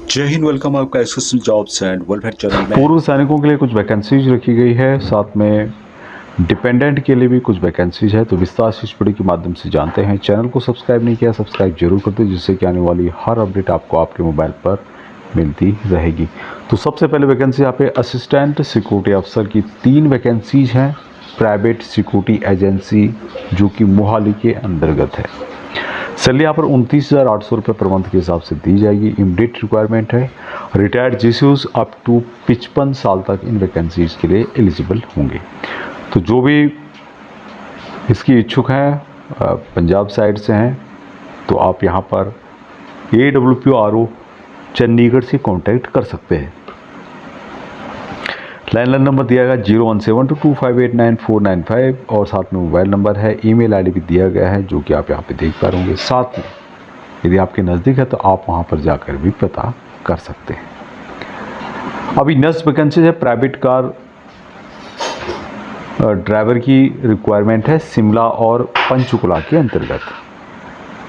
जय हिंद, वेलकम आपका SSC jobs and welfare channel में। पूर्व सैनिकों के लिए कुछ वैकेंसीज रखी गई है, साथ में डिपेंडेंट के लिए भी कुछ वैकेंसीज है। तो विस्तार से इस वीडियो के माध्यम से जानते हैं। चैनल को सब्सक्राइब नहीं किया, सब्सक्राइब जरूर कर दो, जिससे कि आने वाली हर अपडेट आपको आपके मोबाइल पर मिलती रहेगी। तो सबसे पहले वैकेंसी यहाँ पे असिस्टेंट सिक्योरिटी अफसर की 3 वैकेंसीज हैं, प्राइवेट सिक्योरिटी एजेंसी, जो कि मोहाली के अंतर्गत है। सैलरी यहाँ पर 29,800 रुपये पर मंथ के हिसाब से दी जाएगी। इमीडिएट रिक्वायरमेंट है। रिटायर्ड जीसीयूज अप टू 55 साल तक इन वैकेंसीज के लिए एलिजिबल होंगे। तो जो भी इसकी इच्छुक हैं, पंजाब साइड से हैं, तो आप यहाँ पर AWPRO चंडीगढ़ से कांटेक्ट कर सकते हैं। लैंडलाइन नंबर दिया गया 017225899495 और साथ में मोबाइल नंबर है। ईमेल आईडी भी दिया गया है, जो कि आप यहाँ पे देख पा रहे होंगे। साथ में यदि आपके नज़दीक है तो आप वहाँ पर जाकर भी पता कर सकते हैं। अभी नेक्स्ट वैकेंसी है प्राइवेट कार ड्राइवर की रिक्वायरमेंट है, शिमला और पंचकुला के अंतर्गत।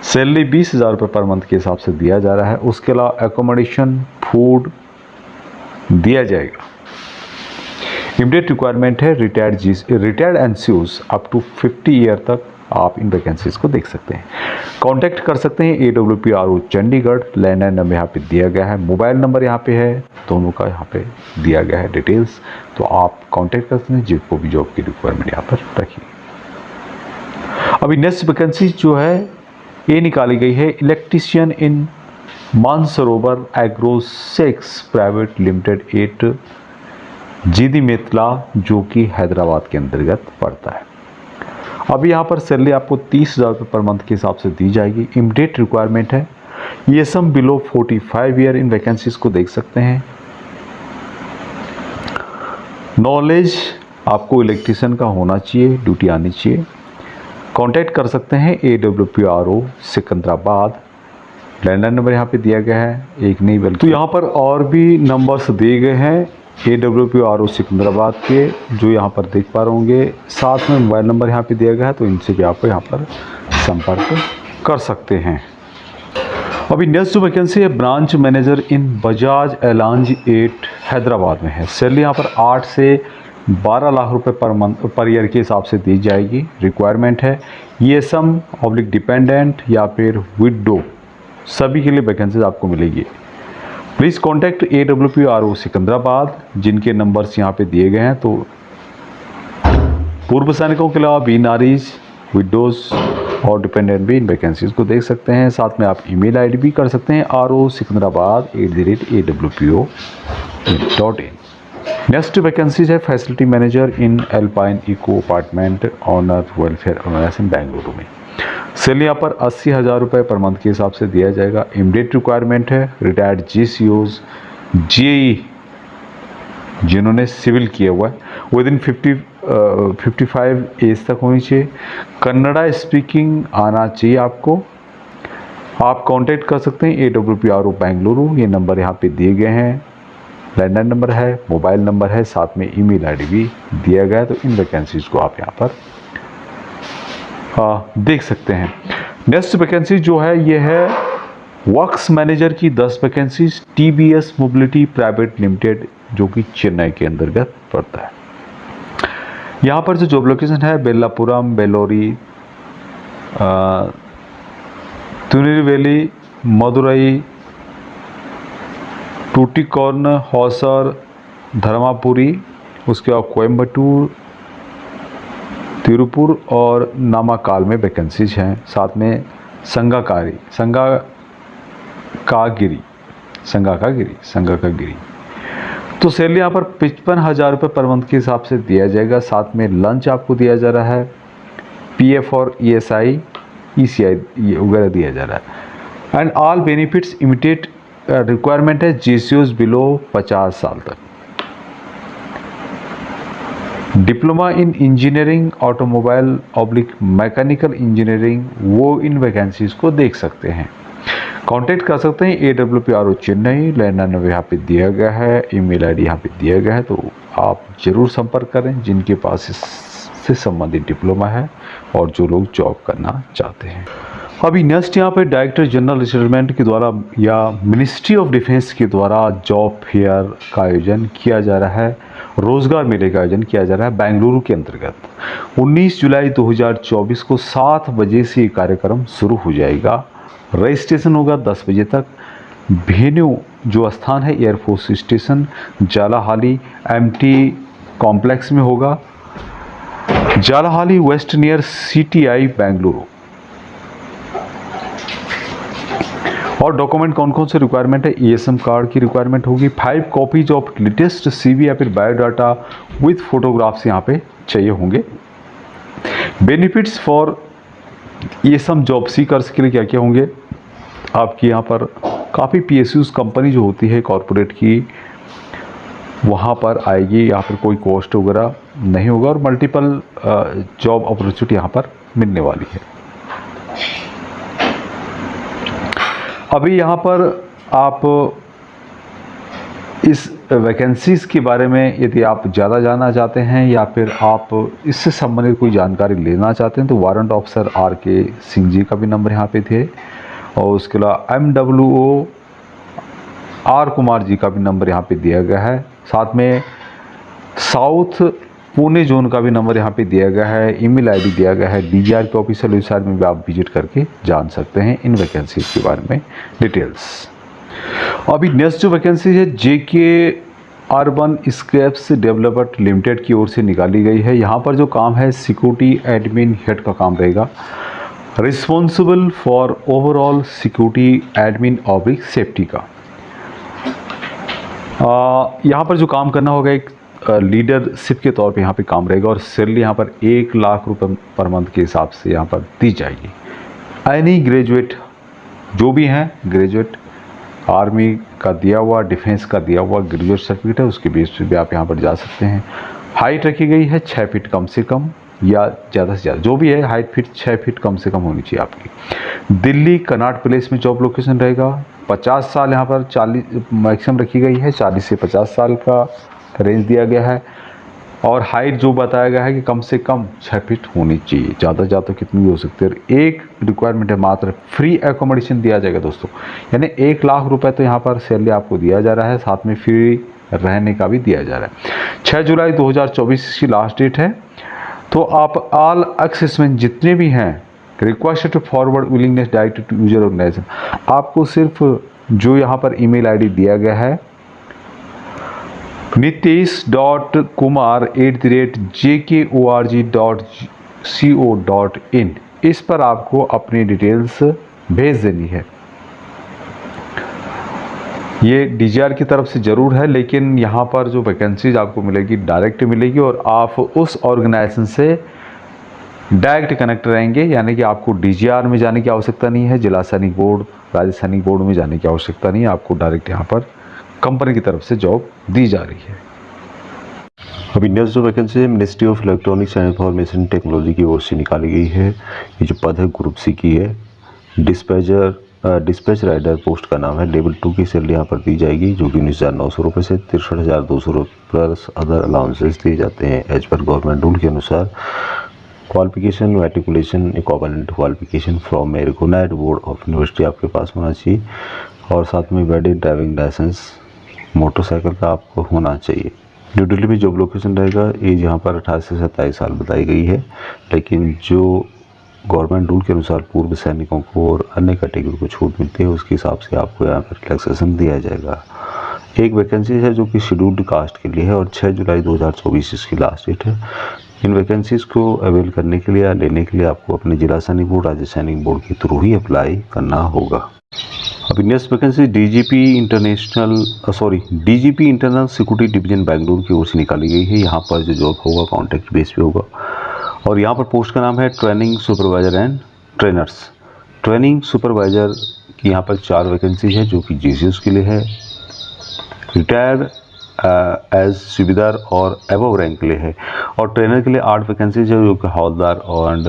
सैलरी 20,000 रुपये पर मंथ के हिसाब से दिया जा रहा है। उसके अलावा एकोमोडेशन, फूड दिया जाएगा। इमीडिएट रिक्वायरमेंट है। रिटायर्ड एनसीयूज अप टू 50 ईयर तक आप इन वैकेंसीज को देख सकते हैं। कांटेक्ट कर सकते हैं AWPRO चंडीगढ़। लैंडलाइन नंबर यहाँ पे दिया गया है, मोबाइल नंबर यहाँ पे है, दोनों का यहाँ पे दिया गया है डिटेल्स। तो आप कांटेक्ट कर सकते हैं जिनको भी जॉब की रिक्वायरमेंट यहाँ पर रखी। अभी नेक्स्ट वैकेंसी जो है ये निकाली गई है, इलेक्ट्रीशियन इन मानसरोवर एग्रोसेक्स प्राइवेट लिमिटेड 8 जीदी मेतला, जो कि हैदराबाद के अंतर्गत पड़ता है। अभी यहाँ पर सैलरी आपको 30,000 रुपये पर मंथ के हिसाब से दी जाएगी। इमीडिएट रिक्वायरमेंट है। ये सम बिलो 45 ईयर इन वैकेंसीज को देख सकते हैं। नॉलेज आपको इलेक्ट्रीशियन का होना चाहिए, ड्यूटी आनी चाहिए। कांटेक्ट कर सकते हैं AWPRO सिकंदराबाद। लैंडलाइन नंबर यहाँ पे दिया गया है, एक नहीं बल्कि तो यहाँ पर और भी नंबर्स दिए गए हैं AWPRO सिकंदराबाद के, जो यहाँ पर देख पा रहे होंगे। साथ में मोबाइल नंबर यहाँ पे दिया गया है, तो इनसे भी आप यहाँ पर संपर्क कर सकते हैं। अभी नेक्स्ट जो वैकेंसी है ब्रांच मैनेजर इन बजाज एलांज 8 हैदराबाद में है। सैलरी यहाँ पर 8 से 12 लाख रुपए पर ईयर के हिसाब से दी जाएगी। रिक्वायरमेंट है ESM/ डिपेंडेंट या फिर विडो, सभी के लिए वैकेंसीज आपको मिलेगी। प्लीज़ कॉन्टैक्ट AWPRO सिकंदराबाद, जिनके नंबर्स यहाँ पे दिए गए हैं। तो पूर्व सैनिकों के अलावा बीनारीज, विडोज और डिपेंडेंट भी इन वैकेंसीज को देख सकते हैं। साथ में आप ईमेल आईडी भी कर सकते हैं rosikandrabad@awpo.in। नेक्स्ट वैकेंसीज है facility manager in Alpine eco apartment owner welfare organisation Bengaluru में। सैलरी यहाँ पर 80,000 रुपये पर मंथ के हिसाब से दिया जाएगा। इमीडिएट रिक्वायरमेंट है। रिटायर्ड GCOs JE जिन्होंने सिविल किया हुआ है, विदिन 55 एज तक होनी चाहिए। कन्नड़ा स्पीकिंग आना चाहिए आपको। आप कांटेक्ट कर सकते हैं AWPRO बेंगलुरु। ये नंबर यहाँ पे दिए गए हैं। लैंडलाइन नंबर है, मोबाइल नंबर है, साथ में ईमेल आईडी भी दिया गया है। तो इन वैकेंसीज को आप यहाँ पर देख सकते हैं। नेक्स्ट वैकेंसी जो है ये है वर्क्स मैनेजर की 10 vacancies TBS mobility private limited, जो कि चेन्नई के अंतर्गत पड़ता है। यहाँ पर जो जॉब लोकेशन है बेल्लापुरम, बेलोरी, तिरुनेलवेली, मदुरई, टूटिकोर्न, हौसर, धर्मापुरी, उसके बाद कोयम्बटूर, तिरुपुर और नामाकाल में वैकेंसीज हैं। साथ में संगाकागिरी। तो सैलरी यहाँ पर 55,000 रुपये पर मंथ के हिसाब से दिया जाएगा। साथ में लंच आपको दिया जा रहा है, PF और ESI ECI वगैरह दिया जा रहा है। And all benefits. Immediate requirement है GCOs बिलो 50 साल तक। Diploma in engineering automobile mechanical engineering, वो इन वैकेंसीज को देख सकते हैं। कांटेक्ट कर सकते हैं AWPRO चेन्नई। लैंडलाइन नंबर यहाँ पे दिया गया है, ईमेल आईडी यहाँ पे दिया गया है। तो आप जरूर संपर्क करें जिनके पास इससे संबंधित डिप्लोमा है और जो लोग जॉब करना चाहते हैं। अभी नेक्स्ट यहाँ पे डायरेक्टर जनरल रिक्रूटमेंट के द्वारा या मिनिस्ट्री ऑफ डिफेंस के द्वारा जॉब फेयर का आयोजन किया जा रहा है, रोजगार मेले का आयोजन किया जा रहा है बेंगलुरु के अंतर्गत। 19 जुलाई 2024 को 7 बजे से ये कार्यक्रम शुरू हो जाएगा। रजिस्ट्रेशन होगा 10 बजे तक। वेन्यू जो स्थान है air force station Jalahalli MT complex में होगा, Jalahalli waste near CTI Bengaluru. और डॉक्यूमेंट कौन कौन से रिक्वायरमेंट है, ESM कार्ड की रिक्वायरमेंट होगी, 5 कॉपीज ऑफ लेटेस्ट CV या फिर बायोडाटा विथ फोटोग्राफ्स यहाँ पे चाहिए होंगे। Benefits for ESM job seekers के लिए क्या क्या होंगे, आपकी यहाँ पर काफ़ी PSUs कंपनी जो होती है कॉरपोरेट की वहाँ पर आएगी, यहाँ पर कोई कॉस्ट वगैरह नहीं होगा और मल्टीपल जॉब अपॉर्चुनिटी यहाँ पर मिलने वाली है। अभी यहाँ पर आप इस वैकेंसीज़ के बारे में यदि आप ज़्यादा जानना चाहते हैं या फिर आप इससे संबंधित कोई जानकारी लेना चाहते हैं तो warrant officer RK Singh ji का भी नंबर यहाँ पे थे और उसके अलावा MWO R कुमार जी का भी नंबर यहाँ पे दिया गया है। साथ में साउथ पुणे जोन का भी नंबर यहाँ पे दिया गया है, ईमेल ID दिया गया है। DGR के ऑफिशियल वेबसाइट में भी आप विजिट करके जान सकते हैं इन वैकेंसी के बारे में डिटेल्स। अभी नेक्स्ट जो वैकेंसी है JK urban scraps developer limited की ओर से निकाली गई है। यहाँ पर जो काम है सिक्योरिटी एडमिन हेड का काम रहेगा, responsible for overall security admin oblique safety का। यहाँ पर जो काम करना होगा एक लीडरशिप के तौर पे यहाँ पे काम रहेगा और सैलरी यहाँ पर 1 लाख रुपए पर मंथ के हिसाब से यहाँ पर दी जाएगी। एनी ग्रेजुएट जो भी हैं, ग्रेजुएट आर्मी का दिया हुआ, डिफेंस का दिया हुआ ग्रेजुएट सर्टिफिकेट है, उसके बेस पे भी आप यहाँ पर जा सकते हैं। हाइट रखी गई है 6 फीट कम से कम या ज़्यादा से ज़्यादा, जो भी है हाइट फीट 6 फीट कम से कम होनी चाहिए आपकी। दिल्ली कनाट प्लेस में जॉब लोकेशन रहेगा। 50 साल यहाँ पर 40 मैक्सिमम रखी गई है, 40 से 50 साल का रेंज दिया गया है और हाइट जो बताया गया है कि कम से कम 6 फीट होनी चाहिए, ज़्यादा से ज़्यादा कितनी भी हो सकती है। और एक रिक्वायरमेंट है मात्र, फ्री एकोमोडेशन दिया जाएगा दोस्तों, यानी 1 लाख रुपए तो यहाँ पर सैलरी आपको दिया जा रहा है, साथ में फ्री रहने का भी दिया जा रहा है। 6 जुलाई 2024 की लास्ट डेट है। तो आप ऑल एक्सेसमेंट जितने भी हैं request to forward willingness direct to user organisation, आपको सिर्फ जो यहाँ पर ईमेल ID दिया गया है nitish.kumar@jkorg.co.in, इस पर आपको अपनी डिटेल्स भेज देनी है। ये DGR की तरफ से ज़रूर है, लेकिन यहाँ पर जो वैकेंसीज आपको मिलेगी डायरेक्ट मिलेगी और आप उस ऑर्गेनाइजेशन से डायरेक्ट कनेक्ट रहेंगे, यानी कि आपको DGR में जाने की आवश्यकता नहीं है, जिला सैनिक बोर्ड, राज्य सैनिक बोर्ड में जाने की आवश्यकता नहीं है। आपको डायरेक्ट यहाँ पर कंपनी की तरफ से जॉब दी जा रही है। अभी नेक्स्ट जो वैकेंसी है ministry of electronics and information technology की ओर से निकाली गई है। ये जो पद है ग्रुप C की है। डिस्पैच राइडर पोस्ट का नाम है। लेवल 2 की सैलरी यहाँ पर दी जाएगी, जो कि 19,900 रुपये से 63,200 रुपये प्लस अदर अलाउंसेस दिए जाते हैं एज पर गवर्नमेंट रूल के अनुसार। Qualification matriculation equivalent qualification from a recognised board of university आपके पास होना चाहिए और साथ में वैलिड ड्राइविंग लाइसेंस मोटरसाइकिल का आपको होना चाहिए। न्यू दिल्ली में जॉब लोकेशन रहेगा। एज यहाँ पर 18 से 27 साल बताई गई है, लेकिन जो गवर्नमेंट रूल के अनुसार पूर्व सैनिकों को और अन्य कैटेगरी को छूट मिलती है उसके हिसाब से आपको यहाँ पर रिलैक्सेशन दिया जाएगा। एक वैकेंसी है जो कि शेड्यूल्ड कास्ट के लिए है और 6 जुलाई 2024 इसकी लास्ट डेट है। इन वैकेंसीज़ को अवेल करने के लिए या लेने के लिए आपको अपने जिला सैनिक बोर्ड, राज्य सैनिक बोर्ड के थ्रू ही अप्लाई करना होगा। अभी next vacancy DGP internal security division Bengaluru की ओर से निकाली गई है। यहाँ पर जो जॉब होगा कॉन्ट्रैक्ट बेस पे होगा और यहाँ पर पोस्ट का नाम है training supervisor and trainers. Training supervisor की यहाँ पर 4 वैकेंसी है जो कि GCS के लिए है। रिटायर्ड एज सूबेदार और एबव रैंक के लिए है और ट्रेनर के लिए 8 वैकेंसीज है जो कि हवलदार एंड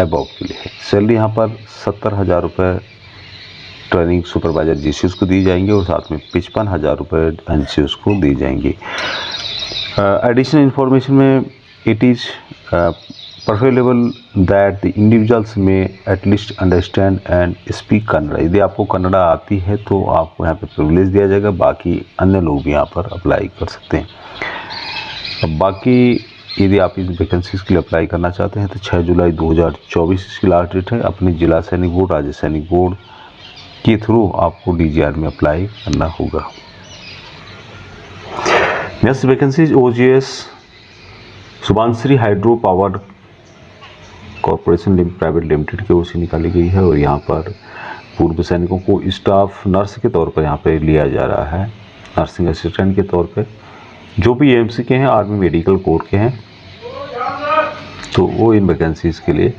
एबव के लिए है। सैलरी यहाँ पर 70,000 रुपये ट्रेनिंग सुपरवाइजर GCS को दी जाएंगे और साथ में 55,000 रुपये NCOs को दी जाएंगी। एडिशनल इन्फॉर्मेशन में it is preferable that the individuals may at least understand and speak Kannada. यदि आपको कन्नड़ा आती है तो आपको यहाँ पे प्रिविलेज दिया जाएगा, बाकी अन्य लोग भी यहाँ पर अप्लाई कर सकते हैं। अब बाकी यदि आप इस वैकेंसीज के लिए अप्लाई करना चाहते हैं तो 6 जुलाई 2024 इसकी लास्ट डेट है। अपने जिला सैनिक बोर्ड, राज्य सैनिक बोर्ड के थ्रू आपको DGR में अप्लाई करना होगा। Next vacancies OGS Subansiri hydro power corporation private limited की ओर से निकाली गई है और यहाँ पर पूर्व सैनिकों को स्टाफ नर्स के तौर पर यहाँ पे लिया जा रहा है, नर्सिंग असिस्टेंट के तौर पे। जो भी AMC के हैं, आर्मी मेडिकल कोर के हैं, तो वो इन वैकेंसीज़ के लिए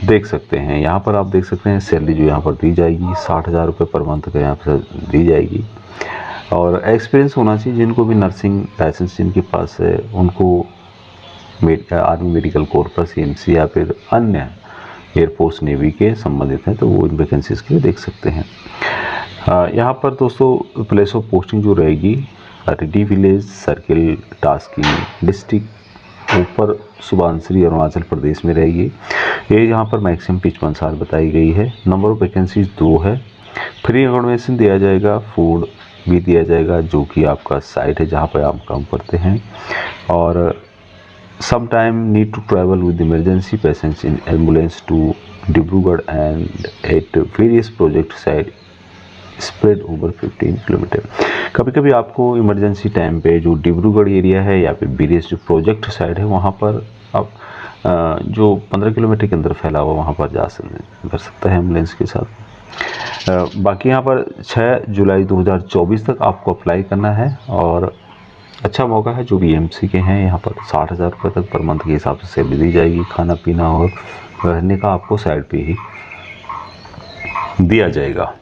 देख सकते हैं। यहाँ पर आप देख सकते हैं सैलरी जो यहाँ पर दी जाएगी 60,000 रुपये पर मंथ का यहाँ पर दी जाएगी। और एक्सपीरियंस होना चाहिए, जिनको भी नर्सिंग लाइसेंस जिनके पास है उनको आर्मी मेडिकल कॉर्पस, AMC या फिर अन्य एयरफोर्स नेवी के संबंधित हैं तो वो इन वैकेंसीज़ के लिए देख सकते हैं। यहाँ पर दोस्तों प्लेस ऑफ पोस्टिंग जो रहेगी Reddy village circle tasking district ऊपर सुबानश्री अरुणाचल प्रदेश में रहेगी। ये यहाँ पर मैक्सिमम 55 साल बताई गई है। नंबर ऑफ वैकेंसीज 2 है। फ्री अकोमोडेशन दिया जाएगा, फूड भी दिया जाएगा जो कि आपका साइट है जहाँ पर आप काम करते हैं। और some time need to travel with emergency patients in ambulance to Dibrugarh and at various project site spread over 15 kilometre. कभी कभी आपको इमरजेंसी टाइम पे जो डिब्रूगढ़ एरिया है या फिर वेरियस जो प्रोजेक्ट साइड है वहाँ पर आप जो 15 किलोमीटर के अंदर फैला हुआ वहाँ पर जा सकता है एम्बुलेंस के साथ। बाकी यहाँ पर 6 जुलाई 2024 तक आपको अप्लाई करना है और अच्छा मौका है। जो भी AMC के हैं यहाँ पर 60,000 रुपये तक पर मंथ के हिसाब से सैलरी दी जाएगी। खाना पीना और रहने का आपको साइड पे ही दिया जाएगा।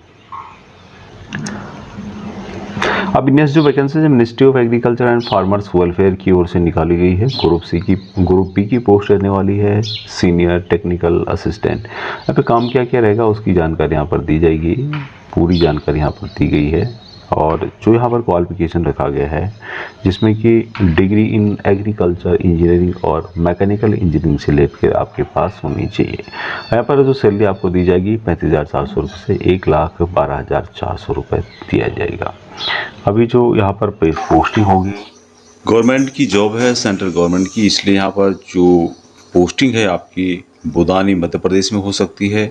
अब नेक्स्ट जो वैकेंसी है ministry of agriculture and farmers welfare की ओर से निकाली गई है। ग्रुप बी की पोस्ट रहने वाली है सीनियर टेक्निकल असिस्टेंट। यहाँ पे काम क्या क्या रहेगा उसकी जानकारी यहाँ पर दी जाएगी, पूरी जानकारी यहाँ पर दी गई है। और जो यहाँ पर क्वालिफिकेशन रखा गया है जिसमें कि डिग्री इन एग्रीकल्चर इंजीनियरिंग और मैकेनिकल इंजीनियरिंग से लेकर आपके पास होनी चाहिए। यहाँ पर जो सैलरी आपको दी जाएगी 35,400 रुपये से 1,12,400 रुपये दिया जाएगा। अभी जो यहाँ पर पोस्टिंग होगी गवर्नमेंट की जॉब है, सेंट्रल गवर्नमेंट की, इसलिए यहाँ पर जो पोस्टिंग है आपकी बुदानी मध्य प्रदेश में हो सकती है।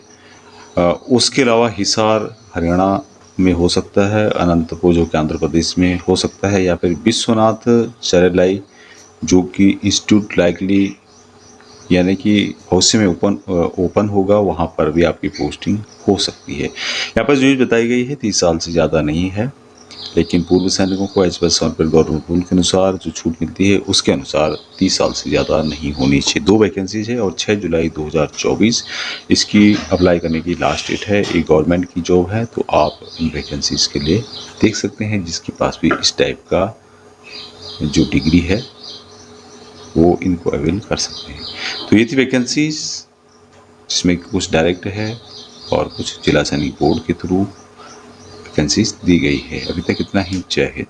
उसके अलावा हिसार हरियाणा में हो सकता है, अनंतपुर जो कि आंध्र प्रदेश में हो सकता है, या फिर विश्वनाथ चरलाई जो कि इंस्टीट्यूट लाइकली यानी कि भविष्य में ओपन होगा, वहाँ पर भी आपकी पोस्टिंग हो सकती है। यहाँ पर जो चीज़ बताई गई है 30 साल से ज़्यादा नहीं है, लेकिन पूर्व सैनिकों को as per software government rule के अनुसार जो छूट मिलती है उसके अनुसार 30 साल से ज़्यादा नहीं होनी चाहिए। 2 वैकेंसीज है और 6 जुलाई 2024 इसकी अप्लाई करने की लास्ट डेट है। ये गवर्नमेंट की जॉब है तो आप इन वैकेंसीज के लिए देख सकते हैं जिसके पास भी इस टाइप का जो डिग्री है वो इनको अवेल कर सकते हैं। तो ये थी वैकेंसीज जिसमें कुछ डायरेक्ट है और कुछ जिला सैनिक बोर्ड के थ्रू वैकेंसीज दी गई है। अभी तक इतना ही। जय हिंद।